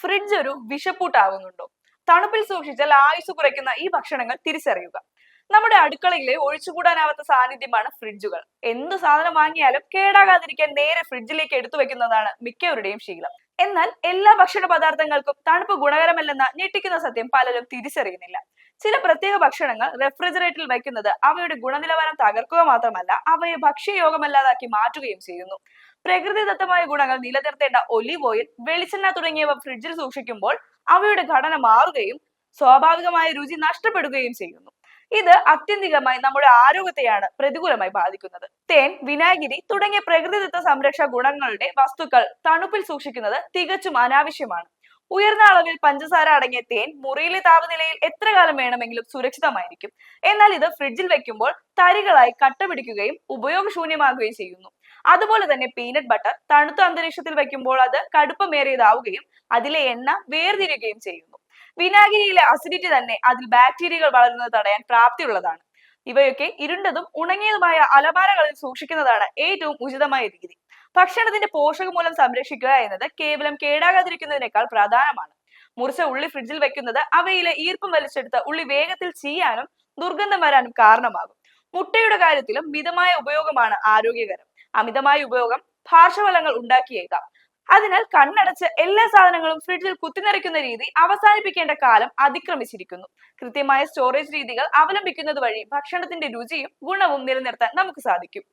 Fridge ഒരു വിഷപ്പൂട്ടാകുന്നുണ്ടോ? തണുപ്പിൽ സൂക്ഷിച്ചാൽ ആയുസ് കുറയ്ക്കുന്ന ഈ ഭക്ഷണങ്ങൾ തിരിച്ചറിയുക. നമ്മുടെ അടുക്കളയിലെ ഒഴിച്ചുകൂടാനാവാത്ത സാന്നിധ്യമാണ് ഫ്രിഡ്ജുകൾ. എന്ത് സാധനം വാങ്ങിയാലും കേടാകാതിരിക്കാൻ നേരെ ഫ്രിഡ്ജിലേക്ക് എടുത്തു വെക്കുന്നതാണ് മിക്കവരുടെയും ശീലം. എന്നാൽ എല്ലാ ഭക്ഷണ പദാർത്ഥങ്ങൾക്കും തണുപ്പ് ഗുണകരമല്ലെന്ന ഞെട്ടിക്കുന്ന സത്യം പലരും തിരിച്ചറിയുന്നില്ല. ചില പ്രത്യേക ഭക്ഷണങ്ങൾ റെഫ്രിജറേറ്ററിൽ വയ്ക്കുന്നത് അവയുടെ ഗുണനിലവാരം തകർക്കുക മാത്രമല്ല, അവയെ ഭക്ഷ്യയോഗമല്ലാതാക്കി മാറ്റുകയും ചെയ്യുന്നു. പ്രകൃതിദത്തമായ ഗുണങ്ങൾ നിലനിർത്തേണ്ട ഒലിവ് ഓയിൽ, വെളിച്ചെണ്ണ തുടങ്ങിയവ ഫ്രിഡ്ജിൽ സൂക്ഷിക്കുമ്പോൾ അവയുടെ ഘടന മാറുകയും സ്വാഭാവികമായ രുചി നഷ്ടപ്പെടുകയും ചെയ്യുന്നു. ഇത് ആത്യന്തികമായി നമ്മുടെ ആരോഗ്യത്തെയാണ് പ്രതികൂലമായി ബാധിക്കുന്നത്. തേൻ, വിനാഗിരി തുടങ്ങിയ പ്രകൃതിദത്ത സംരക്ഷണ ഗുണങ്ങളുടെ വസ്തുക്കൾ തണുപ്പിൽ സൂക്ഷിക്കുന്നത് തികച്ചും അനാവശ്യമാണ്. ഉയർന്ന അളവിൽ പഞ്ചസാര അടങ്ങിയ തേൻ മുറിയിലെ താപനിലയിൽ എത്ര കാലം വേണമെങ്കിലും സുരക്ഷിതമായിരിക്കും. എന്നാൽ ഇത് ഫ്രിഡ്ജിൽ വെക്കുമ്പോൾ തരികളായി കട്ടപിടിക്കുകയും ഉപയോഗശൂന്യമാകുകയും ചെയ്യുന്നു. അതുപോലെ തന്നെ പീനട്ട് ബട്ടർ തണുത്ത അന്തരീക്ഷത്തിൽ വെക്കുമ്പോൾ അത് കടുപ്പമേറിയതാവുകയും അതിലെ എണ്ണ വേർതിരിയുകയും ചെയ്യുന്നു. വിനാഗിരിയിലെ അസിഡിറ്റി തന്നെ അതിൽ ബാക്ടീരിയകൾ വളരുന്നത് തടയാൻ പ്രാപ്തിയുള്ളതാണ്. ഇവയൊക്കെ ഇരുണ്ടതും ഉണങ്ങിയതുമായ അലമാരകളിൽ സൂക്ഷിക്കുന്നതാണ് ഏറ്റവും ഉചിതമായ രീതി. ഭക്ഷണത്തിന്റെ പോഷകമൂലം സംരക്ഷിക്കുക എന്നത് കേവലം കേടാകാതിരിക്കുന്നതിനേക്കാൾ പ്രധാനമാണ്. മുറിച്ച ഉള്ളി ഫ്രിഡ്ജിൽ വെക്കുന്നത് അവയിലെ ഈർപ്പം വലിച്ചെടുത്ത് ഉള്ളി വേഗത്തിൽ ചീയാനും ദുർഗന്ധം വരാനും കാരണമാകും. മുട്ടയുടെ കാര്യത്തിലും മിതമായ ഉപയോഗമാണ് ആരോഗ്യകരം. അമിതമായ ഉപയോഗം പാർശ്വഫലങ്ങൾ ഉണ്ടാക്കിയേക്കാം. അതിനാൽ കണ്ണടച്ച് എല്ലാ സാധനങ്ങളും ഫ്രിഡ്ജിൽ കുത്തിനിറയ്ക്കുന്ന രീതി അവസാനിപ്പിക്കേണ്ട കാലം അതിക്രമിച്ചിരിക്കുന്നു. കൃത്യമായ സ്റ്റോറേജ് രീതികൾ അവലംബിക്കുന്നത് വഴി ഭക്ഷണത്തിന്റെ രുചിയും ഗുണവും നിലനിർത്താൻ നമുക്ക് സാധിക്കും.